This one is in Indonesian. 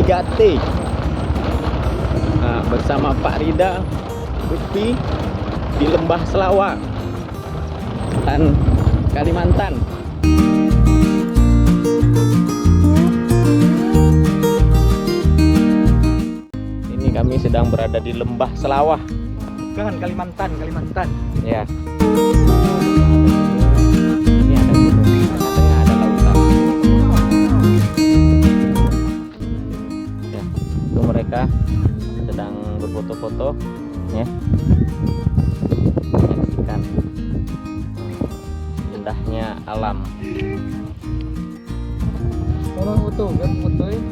3T. Nah, bersama Pak Rida Lutfi di Lembah Selawah dan Kalimantan. Ini kami sedang berada di Lembah Selawah. Bukan, Kalimantan. Ya. Ini ada gunung, tengah ada lautan. Ya, itu mereka sedang berfoto-foto, ya. Menyaksikan indahnya alam. Tolong foto, kan fotoin.